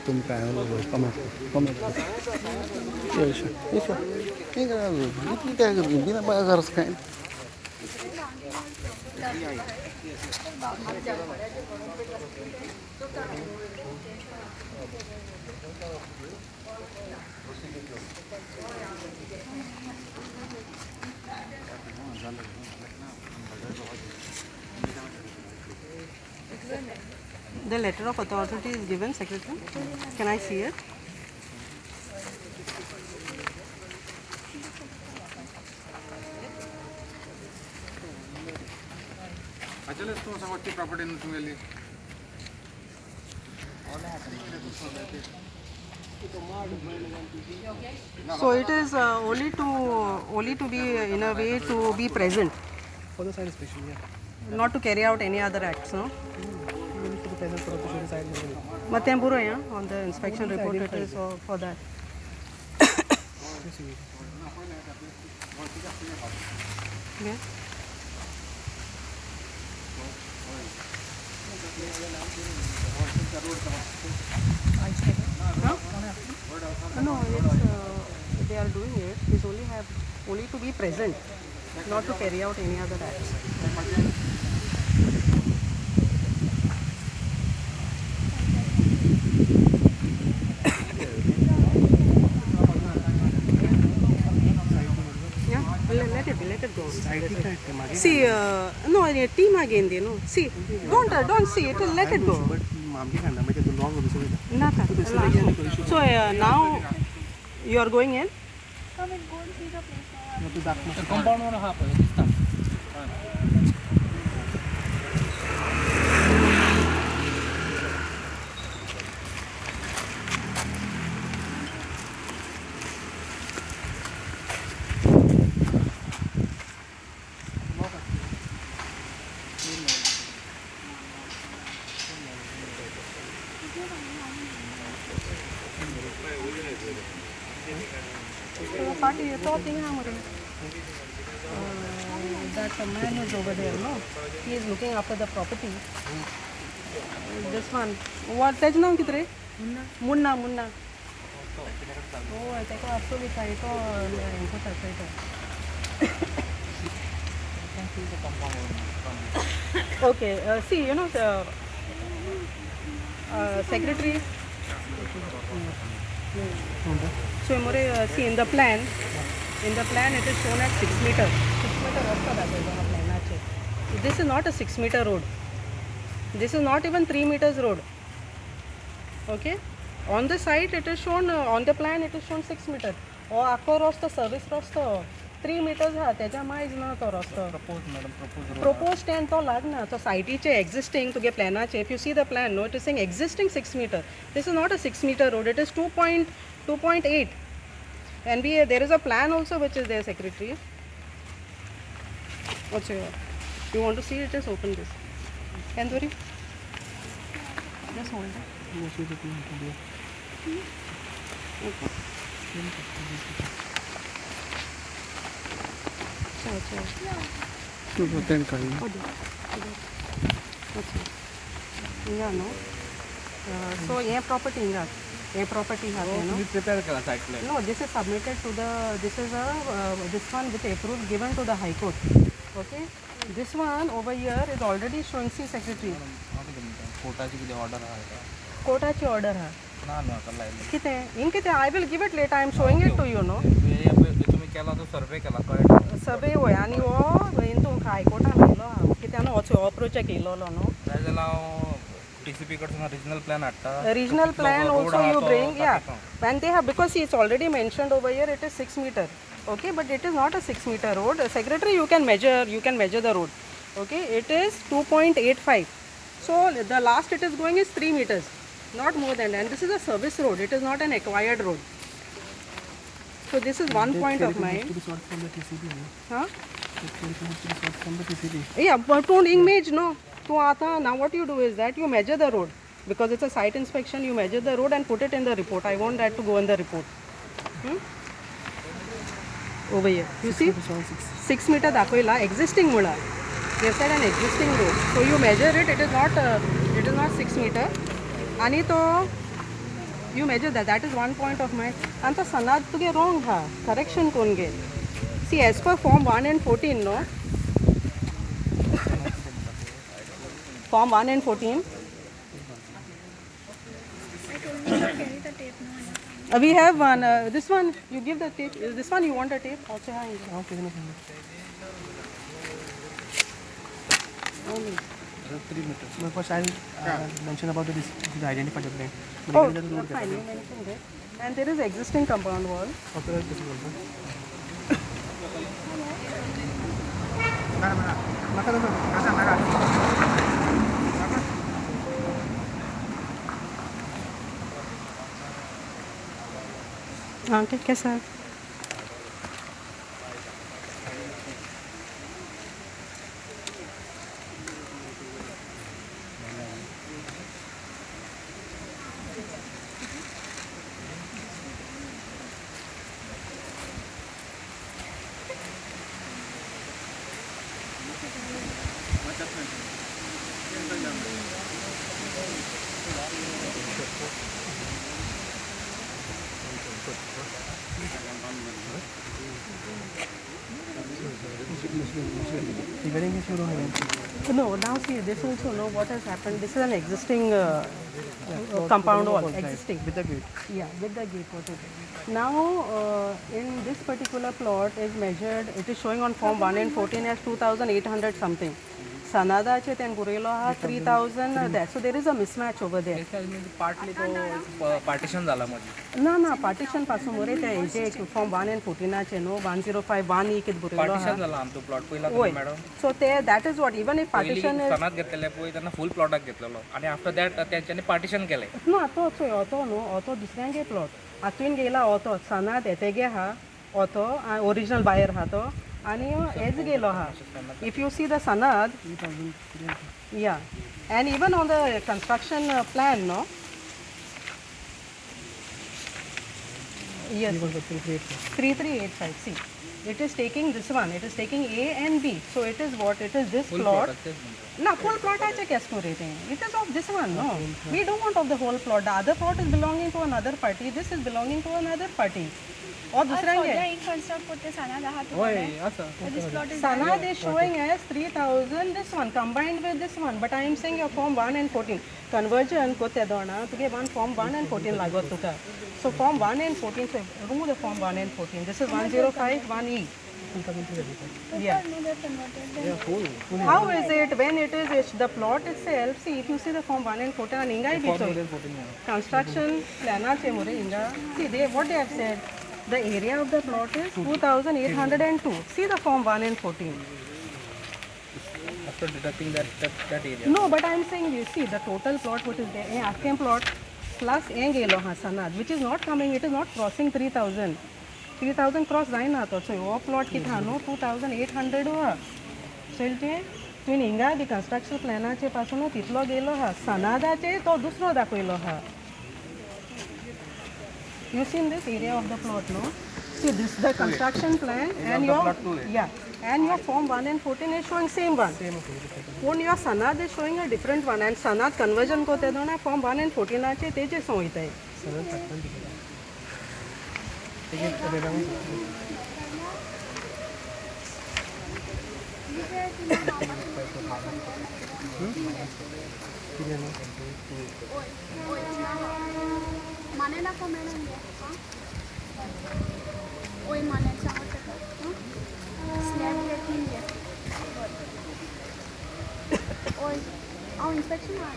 तुम काय बिना गरज काय The letter of authority is given, Secretary. Can I see it? So it is only to be in a way to be present. For the side inspection, yeah. Not to carry out any other acts, no? Only for the present for the side inspection. Matemburo, yeah, on the inspection report it is for that. Yeah. Huh? No, it's, they are doing it. It's only to be present, not to carry out any other acts. Let it go. See, no, team again, you know. See, don't see it. Let it go. So now you are going in. Come and go and see the place now. The compound one That man is over there, no? He is looking after the property. This one. What? That's name कितने? Munna. Oh, I think आपको भी चाहिए तो इनको चाहिए तो. Okay. See, you know, secretary. So, see in the plan it is shown at 6 meters. 6 meter also that is on a plan. This is not a 6 meter road. This is not even 3 meters road. Okay. On the site it is shown, on the plan it is shown 6 meters. और आपको रास्ता service रास्ता 3 meters हा त्याच्या मायज ना तो रास्ता. Proposed 10 तो लागना. So site चे existing तुगे planaचे. If you see the plan, no, it is saying existing 6 meter. This is not a 6 meter road. It is 2.8. And there is a plan also which is there, Secretary. What's your? You want to see it? Just open this. Kenduri? Just hold it. So, ये property इंगा. A property has prepare kala site plan. No, this is submitted to the, this is a, this one with approval given to the High Court. Okay. This one over here is already showing, see Secretary. कोर्टाची order हा. किती किती I will give it later. I am showing it to you, no. तुम्ही केला तो सर्वे केला कळट. सर्वे होय आणि वो इंतू हाय कोर्टान गेलो कित्यान अप्रोच केलो नो. त्याला TCP कडसून regional plan हाडटा. Regional plan also you bring, yeah. When they have, because it's already mentioned over here, it is 6 meter. Okay, but it is not a 6 meter road. Secretary, you can measure the road. Okay, it is 2.85. So the last it is going is 3 meters, not more than that. And this is a service road. It is not an acquired road. So this is one point of mine. Huh? Yeah, but don't image, no. So now what you do is that you measure the road. Because it's a site inspection, you measure the road and put it in the report. I want that to go in the report. Over here. You see? 6 meter दाखवला existing Mula. They said an existing road. So you measure it. It is not 6 meter. आणि तो you measure that is one point of mine. And the sanad तुगे wrong ha. Correction कोण गे. See, as per form 1 and 14, no? Form 1 and 14. Carry the tape now. We have one. This one, you give the tape. This one, you want a tape? Also, Okay, no. only. 3 meters. No, first I'll mention about this identify the plane. Oh, that's fine. You mentioned it. And there is existing compound wall. Okay, this is one. हाँ कैसा है? Regarding this, you don't have anything. No, now see, this also know what has happened. This is an existing compound wall, existing. With the gate. Yeah, with the gate what it is. Now, in this particular plot is measured, it is showing on form 1 and 14 as 2,800 something. Sanada चे ten Gurelo ha 3,000 that. So there is a mismatch over there. Partly तो partition झाला मध्ये ना partition पासून मोरे ते जे form 1 and 14 चे no 105 1 E कित Gurelo partition ha. झाला आमचो प्लॉट पहिला होय. Madam So that is what even if partition is सणात घेतलेले पळय त्यांना फुल प्लॉटाक घेतलेलो आणि आफ्टर दॅट त्यांच्यानी पार्टिशन केले no ato चोय auto no auto दुसऱ्यांगे plot आतून गेला auto सनात येतेगे हा auto original buyer हा तो आणि एज गेलो हा if you see the sanad yeah and even on the construction plan no yes 3385 see it is taking this one it is taking A and B so it is what it is this plot no full plot ache कैसे रहते हैं it is of this one no we don't want of the whole plot the other plot is belonging to another party this is belonging to another party और दूसरा सध्या है एक construct होते सनाद आहात होय असं this plot is Sanad is showing as 3,000 this one combined with this one but I am saying your form 1 and 14 conversion कोते दोना तुगे one form 1 and 14 लागत तुका so form 1 and 14 so remove the form 1 and 14 this is 105 1E yeah converted how is it when it is the plot itself see if you see the form 1 and 14 and inga bhi construction plana che more inga see they what they have said the area of the plot is 2,802 see the form 1 and 14 after deducting that area no but I am saying you see the total plot what is there a afkem plot plus a gelo ha sanad which is not coming it is not crossing 3,000 cross जायना तो so वो plot कितना no 2,800 हुआ so इल्टे तुम इंगा दी construction planaचे पासून तितलो गेलो हा सनादाचे तो दुसरो दाखवलो हा you see in this area of the plot no see this the construction plan and your yeah and your form 1 and 14 is showing same one when your sanad is showing a different one and sanad conversion को ते दो ना form 1 and 14 आचे ते जे सो होता है माने ना को मैडम ओय माने चाहत स्लैब लेकिन ये ओय आओ इंस्पेक्शन आ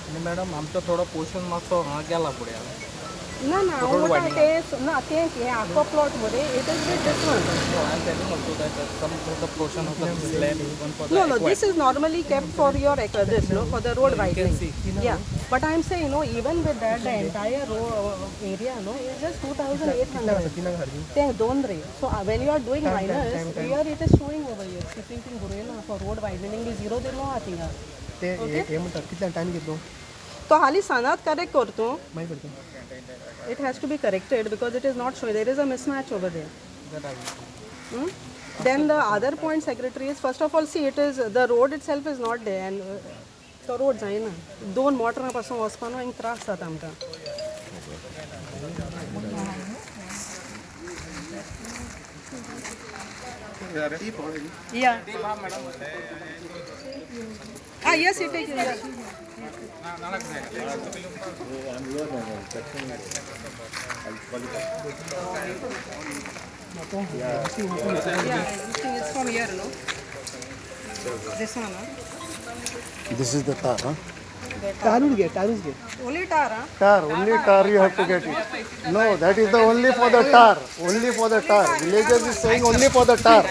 आणि मॅडम आमचा थोडा पोर्शन मागतो हा गेला पुढे ना ते हे आखो प्लॉट मध्ये it is with this one I'm telling also that some of the portion of the slab is one for the no this is normally kept for your this no for the road widening yeah but I am saying no even with that the entire area no is just 2,800 ते दोन रे so when you are doing minus here it is showing over here shipping गुरेला for road widening is 0 दिलो आती है ते हे म्हणतात किती टाइम घेतो तो हाली सानात करेक्ट करतो. माहिती पडतं. It has to be corrected because it is not showing. There is a mismatch over there. Hmm? Then the other point, secretary, is first of all, see, it is the road itself is not there, and the roads आहे ना. दोन मोटरांपासून वचपानो एक त्रास जाता आमकां. Yeah. Yes, it is. Yeah. Yeah, everything is from here, no? This one, huh? This is the tar, huh? टारूच घे. Only tar, huh? Tar, only tar you have to get it. No, that is the only for the tar. Only for the tar. Villager is saying only for the tar.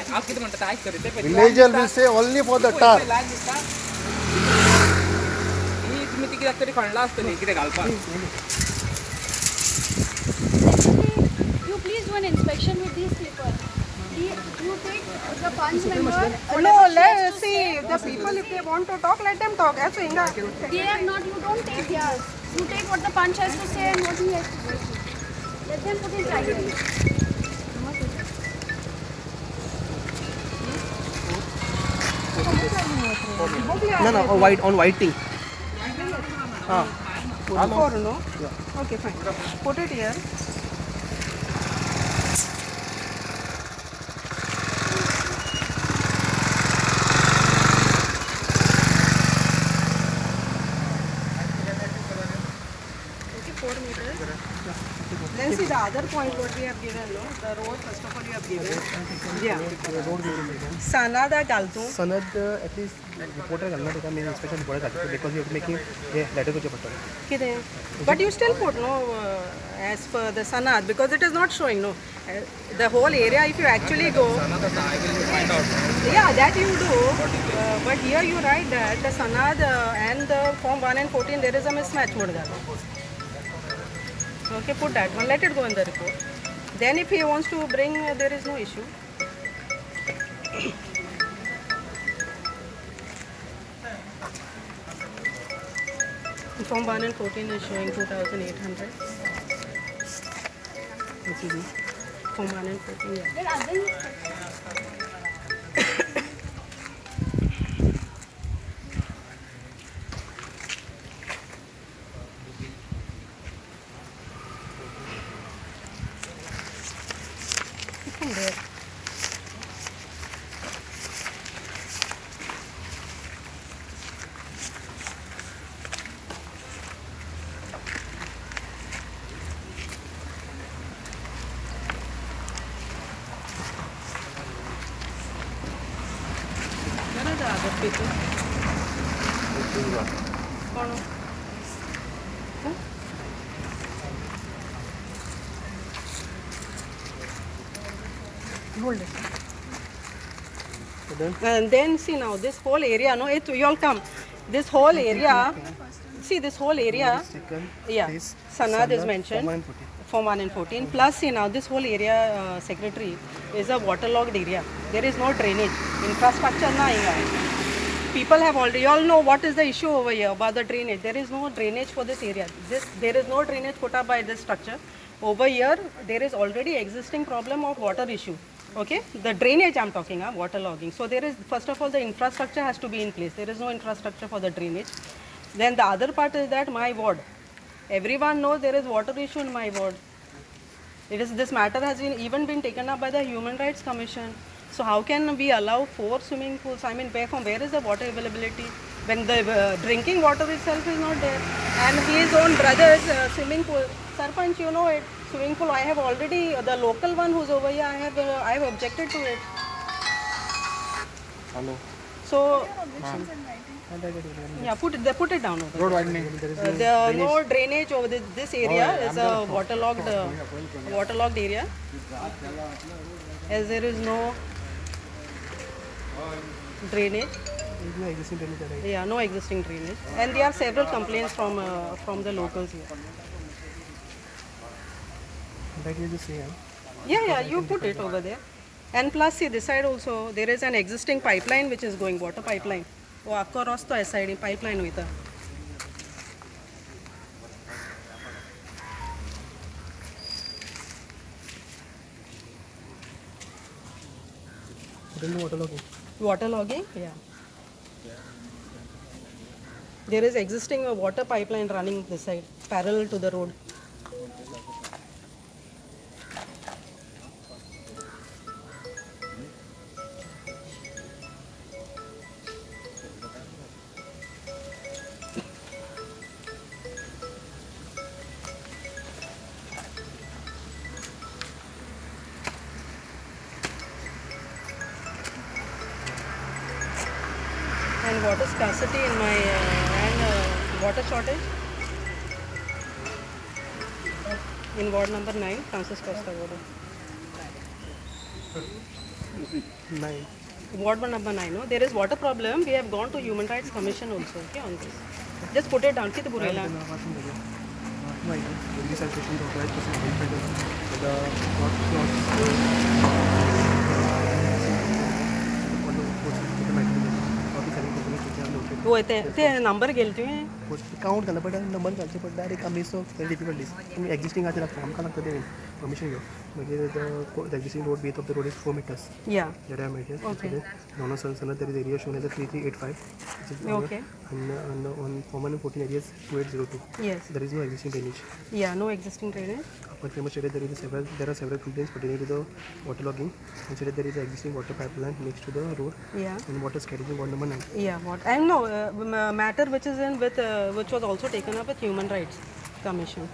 Villager will say only for the tar. तुम्ही तिकडे तरी खणला असतं नाही इकडे घालपा. You please do an inspection with these people. You take the punch number. No, let's see. The people, if they want to talk, let them talk. That's Inga. They are not. You don't take theirs. You take what the punch has to say and what he has to say. Let them put it right. No, on white thing. Four, no? Yeah. Okay, fine. Put it here. Okay, 4 meters. Then see the other point what we have given, no? The road, first of all, you have given. Yeah. Sanada galto. सनद at least reporter घालणार होता मी inspection reporter घालतो because you making हे letter तुझ्या पडटलें. Kidding. But you still put, no, as per the Sanad, because it is not showing, no. The whole area, if you actually go. Yeah, that you do. But here you write that the Sanad and the Form 1 and 14, there is a mismatch. Okay, put that one. Let it go in the report. Then if he wants to bring, there is no issue. Form 1 and 14 is showing 2,800. Form 1 and 14, yeah. Then other From there. Where are the other people? कौन हो? Huh? Hold it. And then see now this whole area, no, it you all come. This whole area, see this whole area. Yeah, Sanad is mentioned. Form 1 and 14. Plus, see now this whole area, secretary, is a waterlogged area. There is no drainage. Infrastructure na hai. People have already, you all know what is the issue over here about the drainage. There is no drainage for this area. There is no drainage put up by this structure. Over here, there is already existing problem of water issue. Okay, the drainage I'm talking about, water logging. So there is, first of all, the infrastructure has to be in place. There is no infrastructure for the drainage. Then the other part is that my ward. Everyone knows there is water issue in my ward. This matter has even been taken up by the Human Rights Commission. So how can we allow 4 swimming pools? I mean, where is the water availability when the drinking water itself is not there? And his own brother's swimming pool. Sarpanch, you know it. Swimming pool. I have already the local one who's over here. I have objected to it. Hello. So yeah, put it down over Road widening. there. No drainage over this area is a waterlogged area, as there is no drainage. No existing drainage at all. Yeah, no existing drainage, and there are several complaints from the locals here. That is the same. Yeah, you put it over there. And plus, see this side also, there is an existing pipeline which is going, water pipeline. वो आपको रस्तो है side pipeline हुई था. Put in the water logging. Waterlogging? Yeah. There is existing a water pipeline running this side, parallel to the road. And water scarcity in my and water shortage in ward number 9, Francis Costa ward. 9. Ward number 9, no? There is water problem. We have gone to Human Rights Commission also, okay, on this. Just put it down. Kit burela. Right. The saturation of right percent the वो ते number गेलते हैं. Count करना पडटा number घालचे पडटा direct आमी so difficult दीस तुमी एक्जिस्टिंग आतां लागता आमकां लागता तें परमिशन घेवन मागीर the existing road Beth of the road is 4 meters Yeah. that I measured. Okay. No, there is area shown as a 3385. Which is Okay. And on common and 14 areas 2802. Yes. There is no existing drainage. Yeah. No existing drainage. Upper Famous area there are several complaints pertaining to the waterlogging. Consider there is an existing water pipeline next to the road Yeah. and water scarcity in ward number 9. Yeah. What? And no matter which is in with which was also taken up with Human Rights Commission.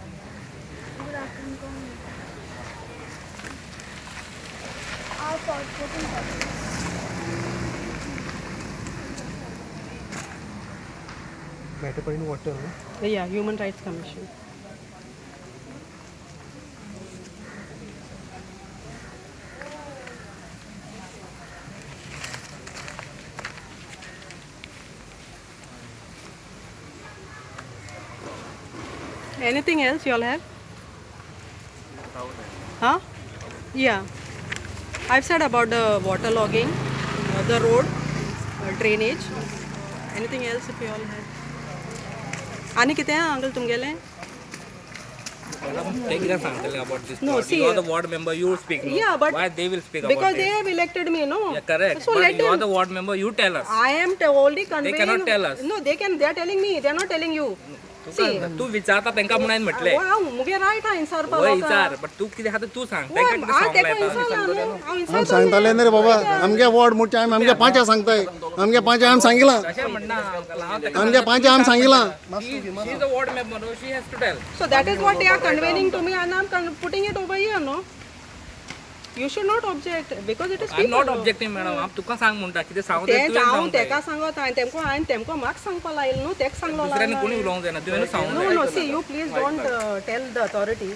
Good afternoon. Our corporation Matter pertaining to water. Yeah. Human Rights Commission. Anything else you all have? Huh? Yeah. I've said about the water logging, the road, drainage. Anything else if you all have? आने कितने हैं uncle तुम गेले? They can say about this. No, part. see, You are the ward member. You speak. No? Yeah, but why they will speak because about they it? have elected me, no? Yeah, correct. So but let you are them. the ward member. You tell us. I am only conveying. They cannot tell us. No, they can. They are telling me. They are not telling you. See. तू विचारता त्यांका म्हणून म्हटले Wow, मुगे right आहे insar pa होय लोका. विचार पण तू किती हात तू सांग त्यांका किती Ah, सांगला teko येता insar la, no? आम सांगताले रे बाबा आमगे वॉर्ड मोठे आमगे 5 सांगताय आमगे 5 आम सांगिला कशा म्हणणार आमगे 5 आम सांगिला she is the ward member no she has to tell So that is what they are conveying to me, and I'm putting it over here, no? You should not object because it is I'm people. not objecting madam आप तुका सांग म्हणता किती सांगू ते ते हांव तेका सांगत हांवें तेमको म्हाका सांगपा लायला न्हू तेका सांगलो दुसऱ्याने कोणी उलोवंक जायना तुवें सांगूंक No, जाय no, see, you please don't tell the authority.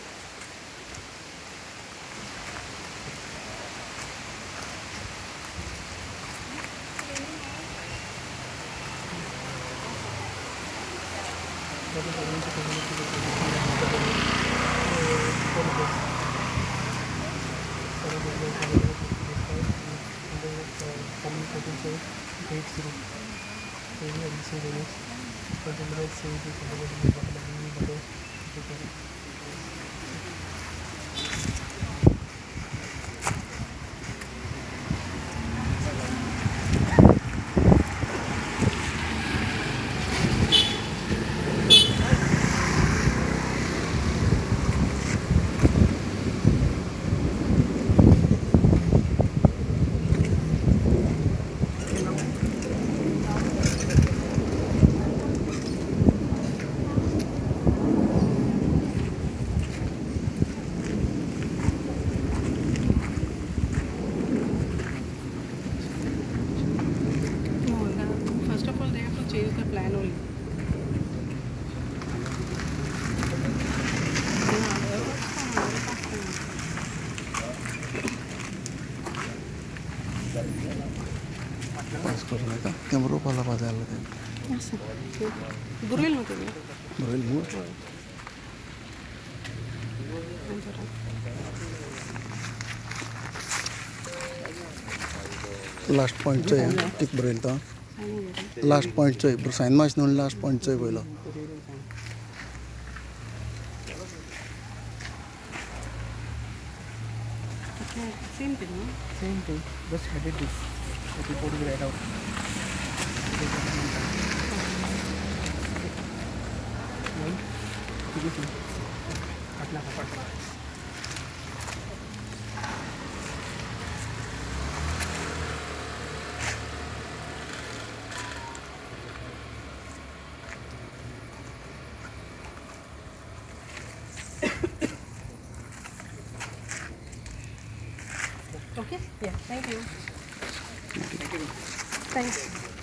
First of all, they have to change the plan only. करू नका कॅमेरा पाला पाजायला ते बुरेल नव्हते मी. बरेल मूळ लास्ट पॉइंटचो आहे कित बरयला तो लास्ट पॉइंटचो आहे सायन मार्च न्हू लास्ट पॉइंटचो आहे पयलो Same thing, no? Same thing, just edit this. The report is read out. Nine. Seriously. Patna. Okay? Yeah, thank you. Thanks.